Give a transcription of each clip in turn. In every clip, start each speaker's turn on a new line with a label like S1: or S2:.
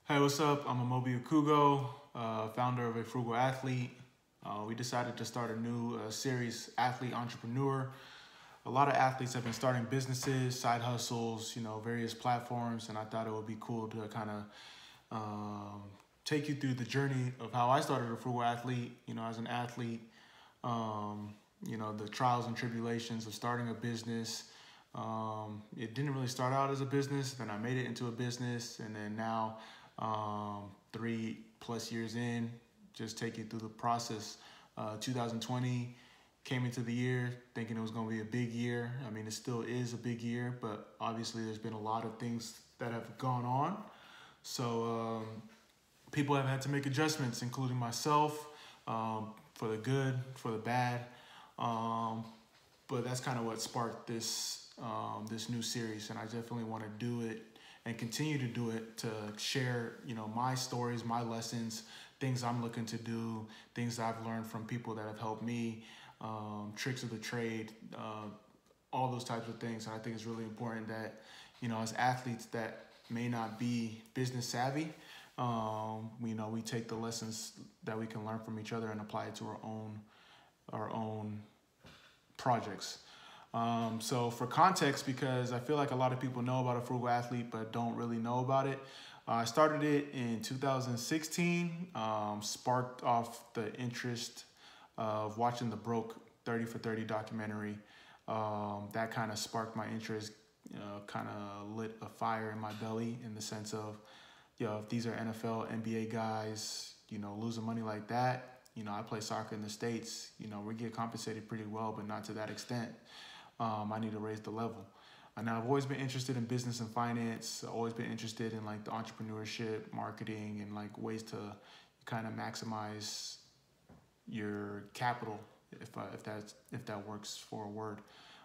S1: Hey, what's up? I'm Amobi Okugo, founder of A Frugal Athlete. We decided to start a new series, Athlete Entrepreneur. A lot of athletes have been starting businesses, side hustles, various platforms, and I thought it would be cool to kind of take you through the journey of how I started A Frugal Athlete, as an athlete, the trials and tribulations of starting a business. It didn't really start out as a business, then I made it into a business, and then now 3+ years in, just take you through the process. 2020 came into the year thinking it was going to be a big year. I mean, it still is a big year, but obviously there's been a lot of things that have gone on. So people have had to make adjustments, including myself, for the good, for the bad. But that's kind of what sparked this new series, and I definitely want to do it and continue to do it to share, my stories, my lessons, things I'm looking to do, things that I've learned from people that have helped me, tricks of the trade, all those types of things. And I think it's really important that, as athletes that may not be business savvy, we take the lessons that we can learn from each other and apply it to our own projects. So for context, because I feel like a lot of people know about A Frugal Athlete but don't really know about it, I started it in 2016, sparked off the interest of watching the Broke 30 for 30 documentary. That kind of sparked my interest, kind of lit a fire in my belly in the sense of, if these are NFL, NBA guys, losing money like that. I play soccer in the States, we get compensated pretty well, but not to that extent. I need to raise the level. And I've always been interested in business and finance. I've always been interested in the entrepreneurship, marketing, and ways to kind of maximize your capital, if that works for a word.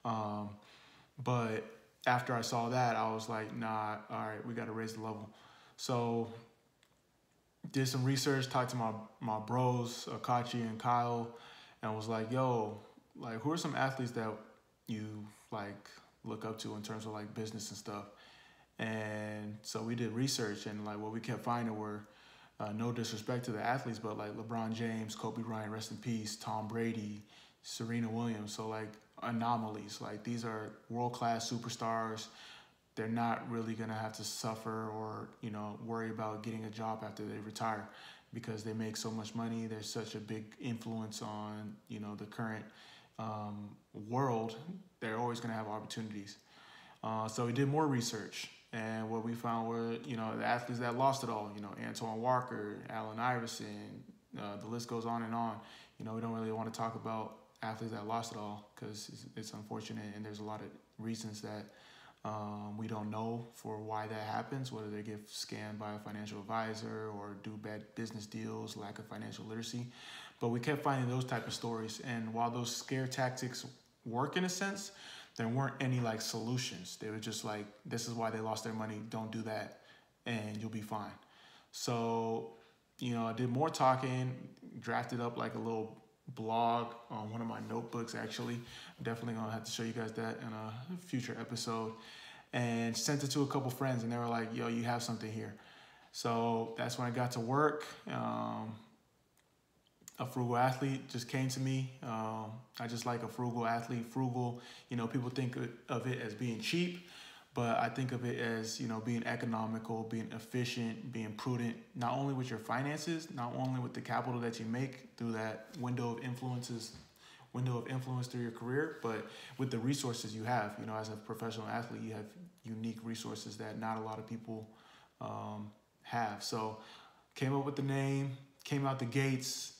S1: But after I saw that, I was like, nah, all right, we got to raise the level. So did some research, talked to my bros, Akachi and Kyle, and was like, yo, who are some athletes that you look up to in terms of business and stuff? And so we did research, and what we kept finding were, no disrespect to the athletes, but LeBron James, Kobe Bryant, rest in peace, Tom Brady, Serena Williams. So anomalies. These are world-class superstars. They're not really gonna have to suffer or worry about getting a job after they retire, because they make so much money. There's such a big influence on the current world. They're always gonna have opportunities. So we did more research, and what we found were the athletes that lost it all. Antoine Walker, Allen Iverson. The list goes on and on. We don't really want to talk about athletes that lost it all because it's unfortunate, and there's a lot of reasons that we don't know for why that happens, whether they get scammed by a financial advisor or do bad business deals, lack of financial literacy. But we kept finding those type of stories. And while those scare tactics work in a sense, there weren't any solutions. They were just this is why they lost their money. Don't do that and you'll be fine. So, I did more talking, drafted up a little blog on one of my notebooks, actually. I'm definitely gonna have to show you guys that in a future episode, and sent it to a couple friends, and they were like, yo, you have something here. So that's when I got to work. A Frugal Athlete just came to me. I just like A Frugal Athlete. Frugal, people think of it as being cheap, but I think of it as, being economical, being efficient, being prudent, not only with your finances, not only with the capital that you make through that window of influence through your career, but with the resources you have. As a professional athlete, you have unique resources that not a lot of people have. So came up with the name, came out the gates,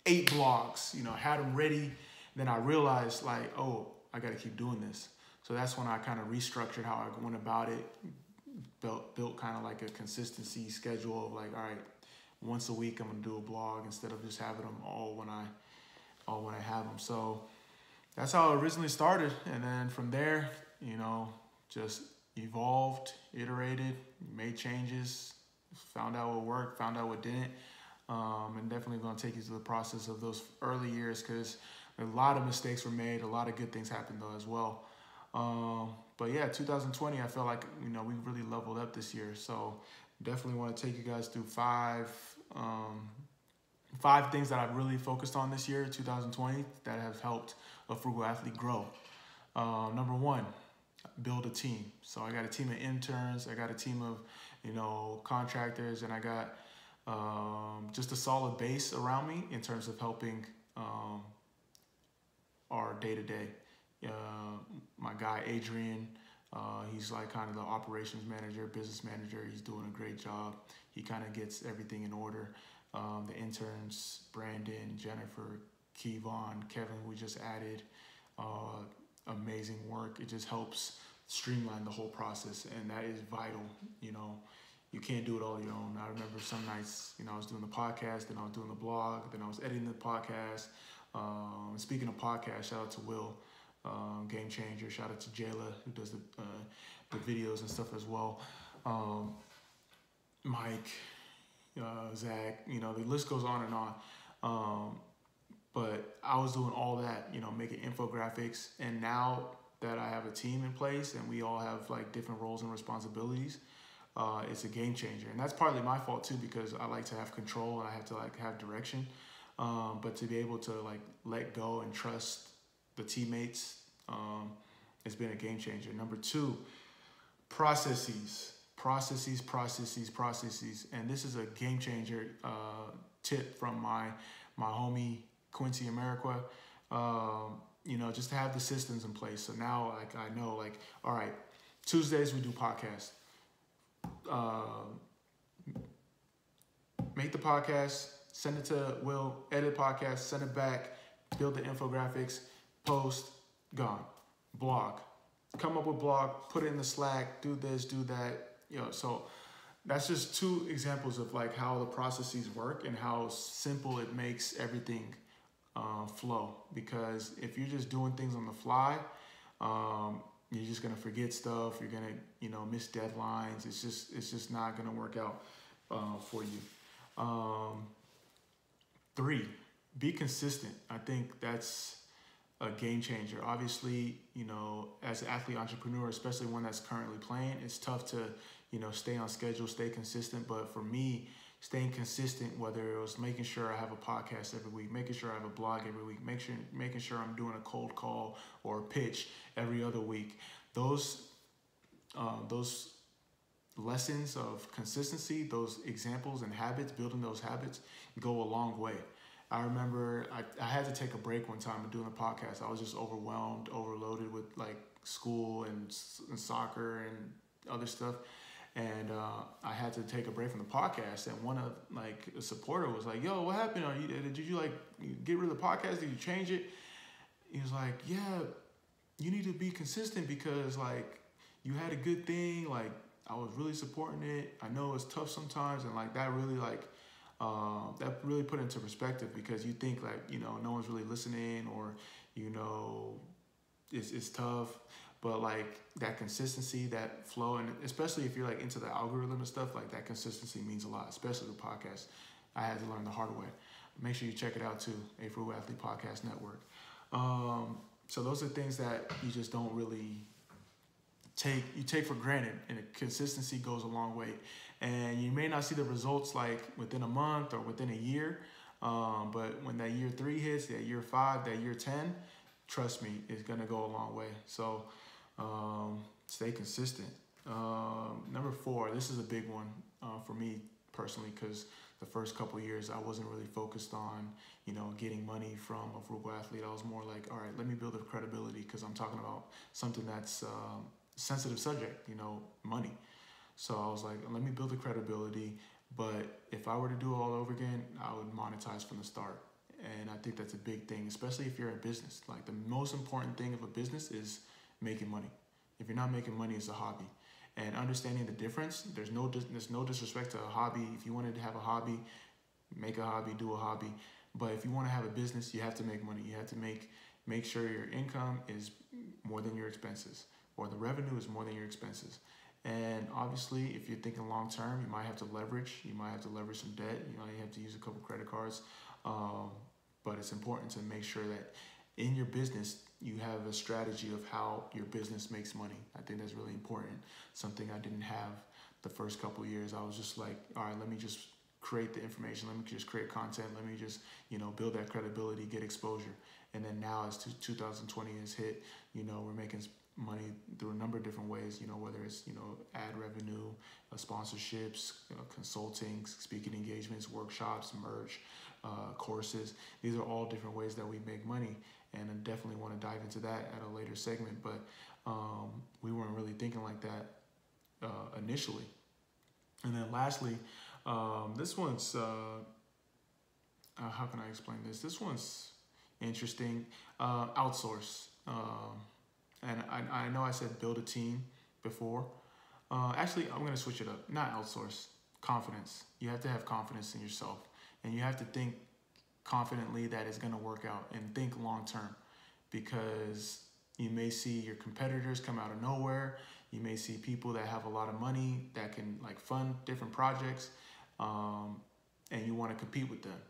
S1: 8 blogs, had them ready. Then I realized oh, I got to keep doing this. So that's when I kind of restructured how I went about it, built kind of a consistency schedule of all right, once a week I'm gonna do a blog instead of just having them all when I have them. So that's how it originally started, and then from there, just evolved, iterated, made changes, found out what worked, found out what didn't, and definitely gonna take you through the process of those early years, because a lot of mistakes were made, a lot of good things happened though as well. But yeah, 2020, I felt like, we really leveled up this year. So Definitely want to take you guys through five things that I've really focused on this year, 2020, that have helped a frugal athlete grow. Number one, build a team. So I got a team of interns, I got a team of contractors, and I got just a solid base around me in terms of helping our day-to-day. My guy Adrian, he's like kind of the operations manager, business manager. He's doing a great job. He kind of gets everything in order. The interns, Brandon, Jennifer, Kevon, Kevin, we just added. Amazing work. It just helps streamline the whole process, and that is vital. You can't do it all on your own. I remember some nights, I was doing the podcast, then I was doing the blog, then I was editing the podcast. Speaking of podcasts, shout out to Will, Game Changer. Shout out to Jayla, who does the videos and stuff as well. Mike, Zach, the list goes on and on. But I was doing all that, making infographics. And now that I have a team in place and we all have like different roles and responsibilities, it's a game changer. And that's partly my fault too, because I like to have control and I have to like have direction. But to be able to like let go and trust the teammates, it's been a game changer. Number two, processes. And this is a game changer tip from my homie Quincy Ameriqua. Just to have the systems in place. So now like I know like, all right, Tuesdays we do podcasts. Make the podcast, send it to Will, edit podcast, send it back, build the infographics, post, gone. Blog. Come up with blog, put it in the Slack, do this, do that. So that's just two examples of like how the processes work and how simple it makes everything flow. Because if you're just doing things on the fly, you're just gonna forget stuff. You're gonna miss deadlines. It's just not gonna work out for you. 3, be consistent. I think that's a game changer. Obviously, as an athlete entrepreneur, especially one that's currently playing, it's tough to stay on schedule, stay consistent. But for me, staying consistent, whether it was making sure I have a podcast every week, making sure I have a blog every week, making sure I'm doing a cold call or a pitch every other week, those lessons of consistency, those examples and habits, building those habits go a long way. I remember I had to take a break one time doing a podcast. I was just overwhelmed, overloaded with like school and soccer and other stuff. And I had to take a break from the podcast. And one of like a supporter was like, "Yo, what happened? Did you like get rid of the podcast? Did you change it?" He was like, "Yeah, you need to be consistent because like you had a good thing. Like I was really supporting it. I know it's tough sometimes, and like that really put into perspective because you think like no one's really listening or it's tough." But like that consistency, that flow, and especially if you're like into the algorithm and stuff, like that consistency means a lot, especially with podcasts. I had to learn the hard way. Make sure you check it out too, A Frugal Athlete Podcast Network. So those are things that you just don't really take for granted, and consistency goes a long way. And you may not see the results like within a month or within a year, but when that year 3 hits, that year 5, that year 10, trust me, it's gonna go a long way. So stay consistent. Number 4, this is a big one for me personally, because the first couple of years I wasn't really focused on getting money from a frugal athlete. I was more like, all right, let me build a credibility, because I'm talking about something that's sensitive subject, money. So I was like, let me build a credibility, but if I were to do it all over again, I would monetize from the start. And I think that's a big thing, especially if you're in business. Like the most important thing of a business is making money. If you're not making money, it's a hobby. And understanding the difference, there's no disrespect to a hobby. If you wanted to have a hobby, make a hobby, do a hobby. But if you want to have a business, you have to make money. You have to make sure your income is more than your expenses, or the revenue is more than your expenses. And obviously, if you're thinking long term, you might have to leverage. You might have to leverage some debt. You have to use a couple credit cards. But it's important to make sure that in your business, you have a strategy of how your business makes money. I think that's really important. Something I didn't have the first couple of years. I was just like, all right, let me just create the information. Let me just create content. Let me just, build that credibility, get exposure. And then now as 2020 has hit, we're making money through a number of different ways, whether it's, ad revenue, sponsorships, consulting, speaking engagements, workshops, merch, courses. These are all different ways that we make money. And I definitely want to dive into that at a later segment. But we weren't really thinking like that initially. And then lastly, this one's, how can I explain this? This one's interesting. Outsource. And I know I said build a team before. Actually, I'm going to switch it up. Not outsource. Confidence. You have to have confidence in yourself. And you have to think confidently that it's going to work out, and think long term, because you may see your competitors come out of nowhere. You may see people that have a lot of money that can fund different projects, and you want to compete with them.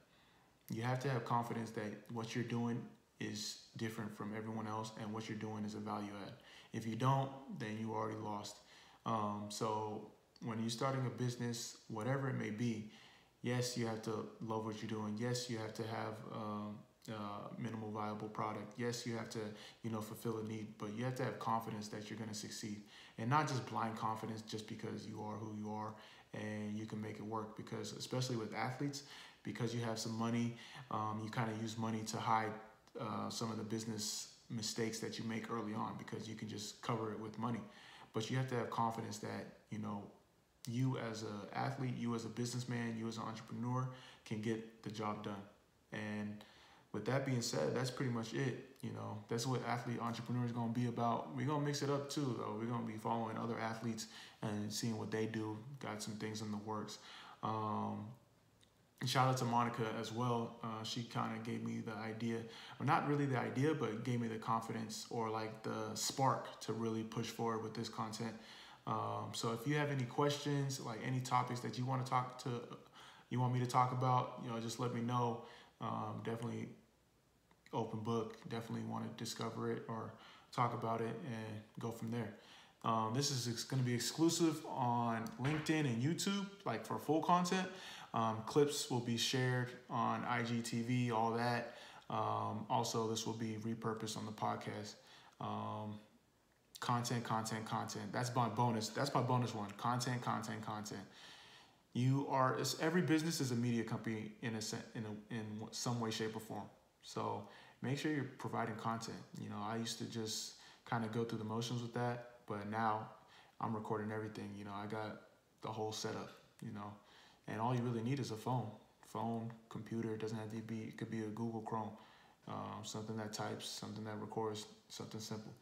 S1: You have to have confidence that what you're doing is different from everyone else, and what you're doing is a value add. If you don't, then you already lost. So when you're starting a business, whatever it may be, yes, you have to love what you're doing. Yes, you have to have minimal viable product. Yes, you have to, fulfill a need, but you have to have confidence that you're going to succeed, and not just blind confidence just because you are who you are and you can make it work. Because especially with athletes, because you have some money, you kind of use money to hide some of the business mistakes that you make early on, because you can just cover it with money. But you have to have confidence that, you as an athlete, you as a businessman, you as an entrepreneur can get the job done. And with that being said, that's pretty much it. That's what athlete entrepreneur is going to be about. We're going to mix it up too, though. We're going to be following other athletes and seeing what they do. Got some things in the works. And shout out to Monica as well. She kind of gave me the idea, or not really the idea, but gave me the confidence, or the spark to really push forward with this content. So if you have any questions, any topics that you want me to talk about, just let me know. Definitely open book. Definitely want to discover it or talk about it and go from there. This is going to be exclusive on LinkedIn and YouTube, for full content. Clips will be shared on IGTV, all that. Also, this will be repurposed on the podcast. Content. That's my bonus. That's my bonus one. Content. Every business is a media company in some way, shape, or form. So make sure you're providing content. I used to just kind of go through the motions with that, but now I'm recording everything. I got the whole setup. And all you really need is a phone, computer. It doesn't have to be. It could be a Google Chrome, something that types, something that records, something simple.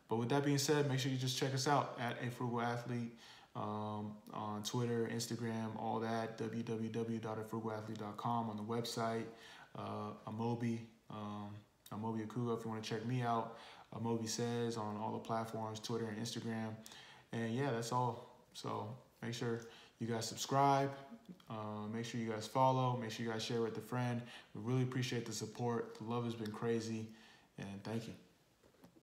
S1: But with that being said, make sure you just check us out at A Frugal Athlete on Twitter, Instagram, all that. www.afrugalathlete.com on the website. Amobi Okugo if you want to check me out. Amobi Says on all the platforms, Twitter and Instagram. And yeah, that's all. So make sure you guys subscribe. Make sure you guys follow. Make sure you guys share with a friend. We really appreciate the support. The love has been crazy. And thank you.